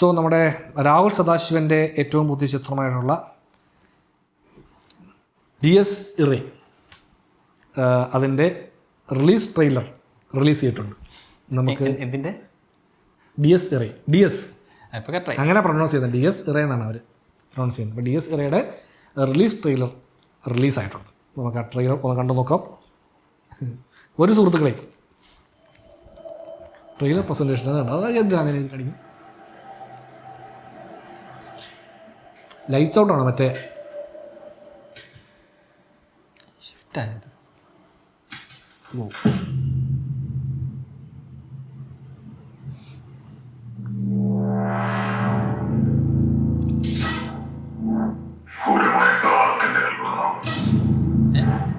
So നമ്മുടെ രാഹുൽ സദാശിവൻ്റെ ഏറ്റവും പുതിയ ചിത്രമായിട്ടുള്ള DS ഇറേ അതിൻ്റെ റിലീസ് ട്രെയിലർ റിലീസ് ചെയ്തിട്ടുണ്ട്. നമുക്ക് എന്തിൻ്റെ DS ഇറേ DS ഇപ്പോൾ കറക്റ്റായി അങ്ങനെ പ്രൊണൗൺസ് ചെയ്യുന്നത് DS ഇറേ എന്നാണ് അവർ പ്രൊണൗൺസ് ചെയ്യുന്നത്. അപ്പോൾ DS ഇറയുടെ റിലീസ് ട്രെയിലർ റിലീസായിട്ടുണ്ട്. നമുക്ക് ആ ട്രെയിലർ ഒന്ന് കണ്ടു നോക്കാം. ഒരു സുഹൃത്തുക്കളെ ട്രെയിലർ പ്രസൻറ്റേഷൻ അത് എന്താണ് കാണിക്കും. ലൈറ്റ്സ് ഔട്ടാണ് മറ്റേ ഷിഫ്റ്റായത്.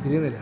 തിരിയുന്നില്ല.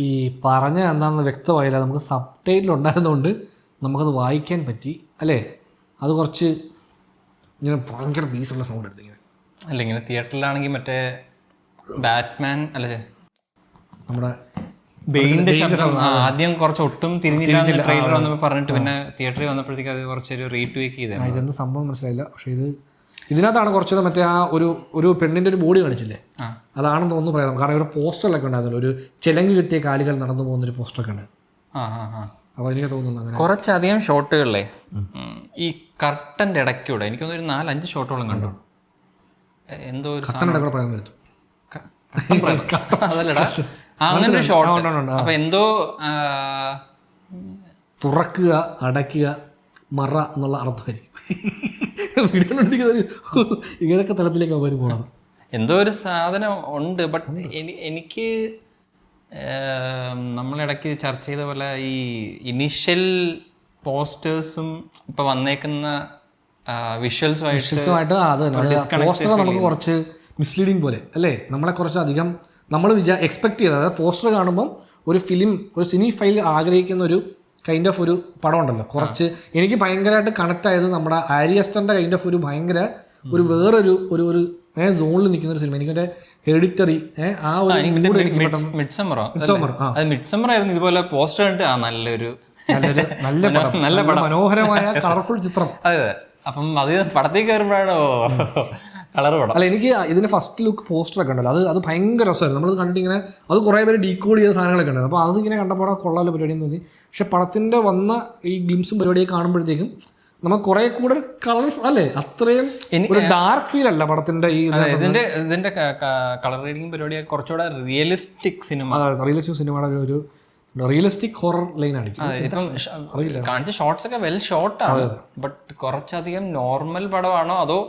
ഈ പറഞ്ഞ എന്താണെന്ന് വ്യക്തമായില്ല. നമുക്ക് സബ് ടൈറ്റിൽ ഉണ്ടായിരുന്നതുകൊണ്ട് നമുക്കത് വായിക്കാൻ പറ്റി അല്ലേ. അത് കുറച്ച് ഇങ്ങനെ ഭയങ്കര ബീസുള്ള സൗണ്ട് എടുത്ത് ഇങ്ങനെ അല്ല ഇങ്ങനെ തിയേറ്ററിലാണെങ്കിൽ മറ്റേ ബാറ്റ്മാൻ അല്ലേ നമ്മുടെ ബെയിൻ്റെ ശബ്ദം ആദ്യം കുറച്ച് ഒട്ടും തിരിഞ്ഞില്ല ട്രെയിലർ വന്നപ്പോൾ പറഞ്ഞിട്ട് പിന്നെ തിയേറ്ററിൽ വന്നപ്പോഴത്തേക്ക് അത് കുറച്ചൊരു റീട്വീക്ക് ചെയ്തത്. ഇതെന്ത് സംഭവം മനസ്സിലായില്ല. പക്ഷേ ഇതിനകത്താണ് കുറച്ചുകൂടെ മറ്റേ ആ ഒരു പെണ്ണിൻ്റെ ഒരു ബോഡി കാണിച്ചില്ലേ, അതാണെന്ന് തോന്നുന്നു പറയാം. കാരണം ഒരു പോസ്റ്ററിലൊക്കെ ഉണ്ടായിരുന്നു, ഒരു ചിലങ്ക് കിട്ടിയ കാലുകൾ നടന്നു പോകുന്നൊരു പോസ്റ്ററൊക്കെ ഉണ്ട്. അപ്പോൾ എനിക്ക് തോന്നുന്നു അങ്ങനെ കുറച്ചധികം ഷോട്ടുകളിലെ ഈ കർട്ടൻ്റെ ഇടയ്ക്കൂടെ എനിക്ക് തോന്നുന്നു ഒരു 4-5 ഷോട്ടുകളും കണ്ടു. എന്തോ ഒരു കർട്ടൻ്റെ പറയാൻ പറ്റും അതല്ലടാ അങ്ങനെ ഒരു ഷോട്ട്. അപ്പം എന്തോ തുറക്കുക അടയ്ക്കുക മറ എന്നുള്ള അർത്ഥമായിരിക്കും വീടുകൊണ്ടിരിക്കുന്നത്. ഇങ്ങനെയൊക്കെ തലത്തിലേക്ക് അവർ പോകണം. എന്തോ ഒരു സാധനം ഉണ്ട്. ബട്ട് എനിക്ക് നമ്മളിടയ്ക്ക് ചർച്ച ചെയ്ത പോലെ ഈ ഇനീഷ്യൽ പോസ്റ്റേഴ്സും ഇപ്പം വന്നേക്കുന്ന വിഷ്വൽസുമായിട്ട് അത് പോസ്റ്റർ നമുക്ക് കുറച്ച് മിസ്ലീഡിങ് പോലെ അല്ലേ. നമ്മളെ കുറച്ച് അധികം നമ്മൾ എക്സ്പെക്ട് ചെയ്തത്, അതായത് പോസ്റ്റർ കാണുമ്പം ഒരു സിനി ഫൈൽ ആഗ്രഹിക്കുന്ന ഒരു കൈൻഡ് ഓഫ് ഒരു പടം ഉണ്ടല്ലോ. കുറച്ച് എനിക്ക് ഭയങ്കരമായിട്ട് കണക്ട് ആയത് നമ്മുടെ ആരി അസ്റ്ററിൻ്റെ കൈൻഡ് ഓഫ് ഒരു ഭയങ്കര ഒരു വേറൊരു ഒരു സോണിൽ നിൽക്കുന്ന ഒരു സിനിമ. എനിക്കെൻ്റെ ഹെറിഡിറ്ററി ആ ഒരു മിഡ്സമ്മർ ആയിരുന്നു ഇതുപോലെ പോസ്റ്റർ കണ്ടിട്ട് നല്ല മനോഹരമായ കളർഫുൾ ചിത്രം. അതെ. അപ്പം അത് പടത്തേക്ക് കയറുമ്പോഴാണോ കളർ പടം. അല്ല, എനിക്ക് ഇതിൻ്റെ ഫസ്റ്റ് ലുക്ക് പോസ്റ്ററൊക്കെ ഉണ്ടല്ലോ, അത് ഭയങ്കര രസമായിരുന്നു. നമ്മളത് കണ്ടിട്ടിങ്ങനെ അത് കുറേ പേര് ഡീകോഡ് ചെയ്ത സാധനങ്ങളൊക്കെ ഉണ്ട്. അപ്പോൾ അതിങ്ങനെ കണ്ടപ്പോൾ കൊള്ളാമല്ലോ പരിപാടിയെന്ന് തോന്നി. പക്ഷെ പടത്തിൻ്റെ വന്ന ഈ ഗ്ലിംസും പരിപാടിയൊക്കെ കാണുമ്പോഴത്തേക്കും നമുക്ക് കുറേ കൂടെ കളർഫുൾ അല്ലേ, അത്രയും ഒരു ഡാർക്ക് ഫീൽ അല്ല പടത്തിൻ്റെ. ഈ ഇതിൻ്റെ കളർ റീഡിങ് പരിപാടിയൊക്കെ കുറച്ചുകൂടെ റിയലിസ്റ്റിക് സിനിമ, റിയലിസ്റ്റിക് സിനിമയുടെ ഒരു റിയലിസ്റ്റിക് ഹൊറർ ലൈൻ ആയിരിക്കും. ഇപ്പം കാണിച്ച ഷോർട്സ് ഒക്കെ വെൽ ഷോർട്ടാണ്. ബട്ട് കുറച്ചധികം നോർമൽ പടമാണോ അതോ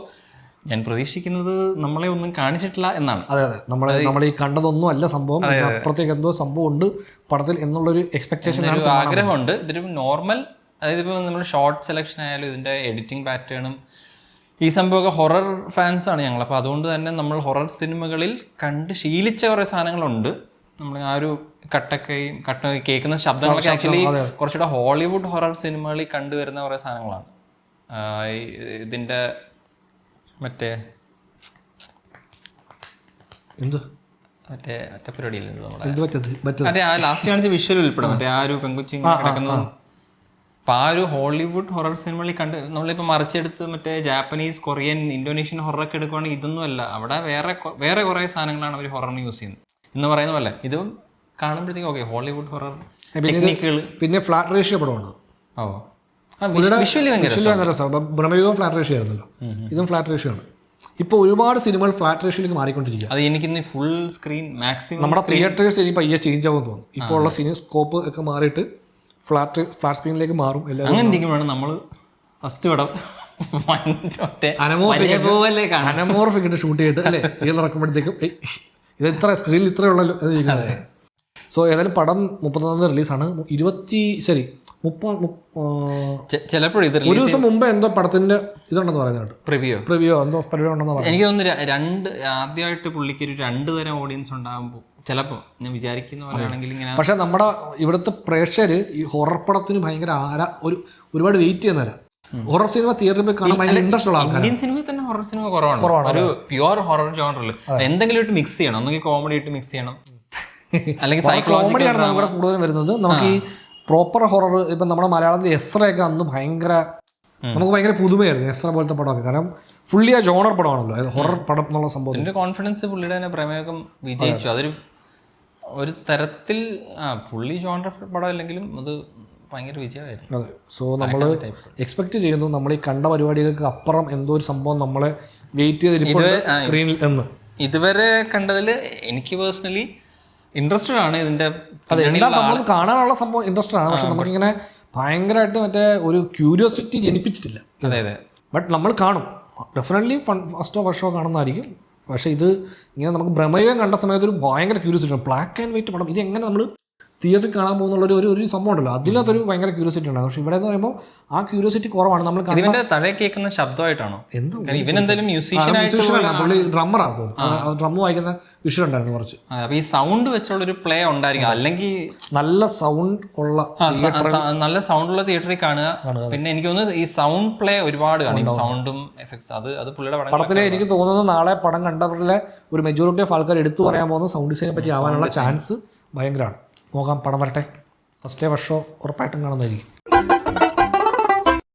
ഞാൻ പ്രതീക്ഷിക്കുന്നത് നമ്മളെ ഒന്നും കാണിച്ചിട്ടില്ല എന്നാണ്. അതെ, നമ്മൾ ഈ കണ്ടതൊന്നും അല്ല സംഭവം, അപ്പുറത്തേക്ക് എന്തോ സംഭവം ഉണ്ട് പടത്തിൽ എന്നുള്ളൊരു എക്സ്പെക്ടേഷൻ, ആഗ്രഹമുണ്ട്. ഇതൊരു നോർമൽ, അതായത് ഇപ്പോൾ നമ്മൾ ഷോർട്ട് സെലക്ഷൻ ആയാലും ഇതിൻ്റെ എഡിറ്റിംഗ് പാറ്റേണും ഈ സംഭവമൊക്കെ ഹൊറർ ഫാൻസാണ് ഞങ്ങൾ. അപ്പോൾ അതുകൊണ്ട് തന്നെ നമ്മൾ ഹൊറർ സിനിമകളിൽ കണ്ട് ശീലിച്ച കുറേ സാധനങ്ങളുണ്ട്. നമ്മൾ ആ ഒരു കട്ടൊക്കെ കേൾക്കുന്ന ശബ്ദങ്ങളൊക്കെ ആക്ച്വലി കുറച്ചുകൂടെ ഹോളിവുഡ് ഹൊറർ സിനിമകളിൽ കണ്ടുവരുന്ന കുറേ സാധനങ്ങളാണ്. ഇതിൻ്റെ മറ്റേ പരിപാടിയില്ലേ നമ്മുടെ ആ ലാസ്റ്റ് കാണിച്ച വിഷ്വൽ ഉൾപ്പെടെ മറ്റേ ആ ഒരു പെങ്കുച്ചി കിടക്കുന്നതും. അപ്പോൾ ആ ഒരു ഹോളിവുഡ് ഹൊറർ സിനിമകളിൽ കണ്ട് നമ്മളിപ്പോൾ മറിച്ചെടുത്ത് മറ്റേ ജാപ്പനീസ്, കൊറിയൻ, ഇന്തോനേഷ്യൻ ഹൊററൊക്കെ എടുക്കുവാണെങ്കിൽ ഇതൊന്നും അല്ല. അവിടെ വേറെ കുറേ സാധനങ്ങളാണ് അവർ ഹൊററിന് യൂസ് ചെയ്യുന്നത് എന്ന് പറയുന്ന പോലെ. ഇത് കാണുമ്പോഴത്തേക്കും ഓക്കെ ഹോളിവുഡ് ഹൊറർ ടെക്നിക്കുകൾ. പിന്നെ ഫ്ലാറ്റ് റേഷ്യോ പടമുണ്ട്. വിഷ്വലി ഭയങ്കര ബ്രഹ്മയുഗം ഫ്ലാറ്റ് റേഷ്യോ ആയിരുന്നല്ലോ, ഇതും ഫ്ലാറ്റ് റേഷ്യോ ആണ്. ഇപ്പോൾ ഒരുപാട് സിനിമകൾ ഫ്ലാറ്റ് റേഷ്യോയിലേക്ക് മാറിക്കൊണ്ടിരിക്കുക. അത് എനിക്കിന്ന് ഫുൾ സ്ക്രീൻ മാക്സിമം നമ്മുടെ തിയേറ്റേഴ്സ് ഇനി പയ്യെ ചേഞ്ച് ആവുമെന്ന് തോന്നുന്നു. ഇപ്പോൾ ഉള്ള സിനിമ സ്കോപ്പ് ഒക്കെ മാറിയിട്ട് ഫ്ലാറ്റ് സ്ക്രീനിലേക്ക് മാറും. എല്ലാവരും അങ്ങനെ ഇരിക്കുമ്പോഴാണ് നമ്മൾ ഫസ്റ്റ് പടം അനമോർഫ് ഇട്ട് ഷൂട്ട് ചെയ്തിട്ട് അല്ലേ തിയേറ്റർ ഇറക്കുമ്പോഴത്തേക്കും ഇത് ഇത്ര സ്ക്രീനിൽ ഇത്രയുള്ളല്ലോ അത് ചെയ്യുന്നത്. സോ ഏതായാലും പടം 31 റിലീസാണ്. 30 ചിലപ്പോഴും ഇത് ഒരു ദിവസം മുമ്പേ എന്തോ പടത്തിന്റെ ഇതുണ്ടെന്ന് പറയുന്നുണ്ട്, പ്രിവ്യൂ എന്തോ പരിപാടി ഉണ്ടെന്ന് പറഞ്ഞു. എനിക്ക് തോന്നുന്നു ആദ്യമായിട്ട് പുള്ളിക്ക് ഒരു 2 തരം ഓഡിയൻസ് ഉണ്ടാകുമ്പോൾ ചിലപ്പോൾ ഞാൻ വിചാരിക്കുന്ന പറയുകയാണെങ്കിൽ ഇങ്ങനെ. പക്ഷെ നമ്മുടെ ഇവിടുത്തെ പ്രേക്ഷകർ ഈ ഹൊറർ പടത്തിന് ഭയങ്കര ഒരുപാട് വെയിറ്റ് ചെയ്യുന്നവരാ. ഹൊറർ സിനിമ തിയേറ്ററിൽ പോയി കാണാൻ ഭയങ്കര ഇൻട്രസ്റ്റ് ഉള്ള ആൾക്കാർ. ഇന്ത്യൻ സിനിമയിൽ തന്നെ ഹൊറർ സിനിമ കുറവാണ്. ഒരു പ്യുവർ ഹൊറർ ജോണറിൽ എന്തെങ്കിലും ഇട്ട് മിക്സ് ചെയ്യണം. ഒന്നെങ്കിൽ കോമഡി ഇട്ട് മിക്സ് ചെയ്യണം, അല്ലെങ്കിൽ കോമഡിയാണ് നമ്മുടെ കൂടുതലും വരുന്നത്. നമുക്ക് ഈ പ്രോപ്പർ ഹൊറർ ഇപ്പം നമ്മുടെ മലയാളത്തിൽ എസ്രയൊക്കെ അന്ന് നമുക്ക് ഭയങ്കര പുതുമയായിരുന്നു എസ്ര പോലത്തെ പടമൊക്കെ. കാരണം ഫുള്ളി ആ ജോണർ പടമാണല്ലോ ഹൊറർ പടം എന്നുള്ള സംഭവം. എൻ്റെ കോൺഫിഡൻസ് പുള്ളിയുടെ തന്നെ പ്രമേയം വിജയിച്ചു. ഒരു തരത്തിൽ ഫുള്ളി ജോണർ പടം അല്ലെങ്കിലും അത് ഭയങ്കര വിജയമായിരുന്നു. അതെ. സോ നമ്മൾ എക്സ്പെക്ട് ചെയ്യുന്നു നമ്മൾ ഈ കണ്ട പരിപാടികൾക്ക് അപ്പുറം എന്തോ ഒരു സംഭവം നമ്മളെ വെയിറ്റ് ചെയ്തിരിക്കുന്നത് സ്ക്രീനിൽ എന്ന്. ഇതുവരെ കണ്ടതിൽ എനിക്ക് പേഴ്സണലി ഇൻട്രസ്റ്റഡ് ആണ് ഇതിന്റെ. അതെ, എന്താ സംഭവം കാണാനുള്ള സംഭവം ഇൻട്രസ്റ്റഡ് ആണ്. പക്ഷെ നമുക്കിങ്ങനെ ഭയങ്കരമായിട്ട് മറ്റേ ഒരു ക്യൂരിയോസിറ്റി ജനിപ്പിച്ചിട്ടില്ല. അതെ അതെ. ബട്ട് നമ്മൾ കാണും ഡെഫിനറ്റ്ലി ഫസ്റ്റ് ഷോ കാണുന്നതായിരിക്കും. പക്ഷേ ഇത് ഇങ്ങനെ നമുക്ക് ഭ്രമയുഗം കണ്ട സമയത്ത് ഒരു ഭയങ്കര ക്യൂരിയോസിറ്റി ആണ്. ബ്ലാക്ക് ആൻഡ് വൈറ്റ് പടം ഇതെങ്ങനെ നമ്മൾ തിയേറ്ററിൽ കാണാൻ പോകുന്നുള്ള ഒരു സംഭവം ഉണ്ടല്ലോ, അതിനകത്തൊരു ഭയങ്കര ക്യൂരിയോസിറ്റി ഉണ്ടാകും. പക്ഷെ ഇവിടെ എന്ന് പറയുമ്പോൾ ആ ക്യൂരിയോസിറ്റി കുറവാണ്. നമ്മൾ ഇതിന്റെ തലേ കേൾക്കുന്ന ശബ്ദമായിട്ടാണോ എന്തോ ഇവനെന്തായാലും പുള്ളി ഡ്രമ്മറാണ് തോന്നുന്നു. ഡ്രം വായിക്കുന്ന വിഷയം ഉണ്ടായിരുന്നു കുറച്ച്. ഈ സൗണ്ട് വെച്ചുള്ള ഒരു പ്ലേ ഉണ്ടായിരിക്കും, അല്ലെങ്കിൽ നല്ല സൗണ്ട് ഉള്ള തിയേറ്ററിൽ കാണുക. പിന്നെ എനിക്ക് തോന്നുന്നു ഈ സൗണ്ട് പ്ലേ ഒരുപാട് കാണും, സൗണ്ടും എഫക്ട്സ്. അത് പുള്ളിയുടെ പടത്തിലെ എനിക്ക് തോന്നുന്നു നാളെ പടം കണ്ടവരിലെ ഒരു മെജോറിറ്റി ഓഫ് ആൾക്കാർ എടുത്തു പറയാൻ പോകുന്ന സൗണ്ട് ഡിസൈനെ പറ്റി ആവാനുള്ള ചാൻസ് ഭയങ്കരമാണ്. നോക്കാം, പടം വരട്ടെ. ഫസ്റ്റ് ഡേ ഷോ ഉറപ്പായിട്ടും കാണുന്നതായിരിക്കും.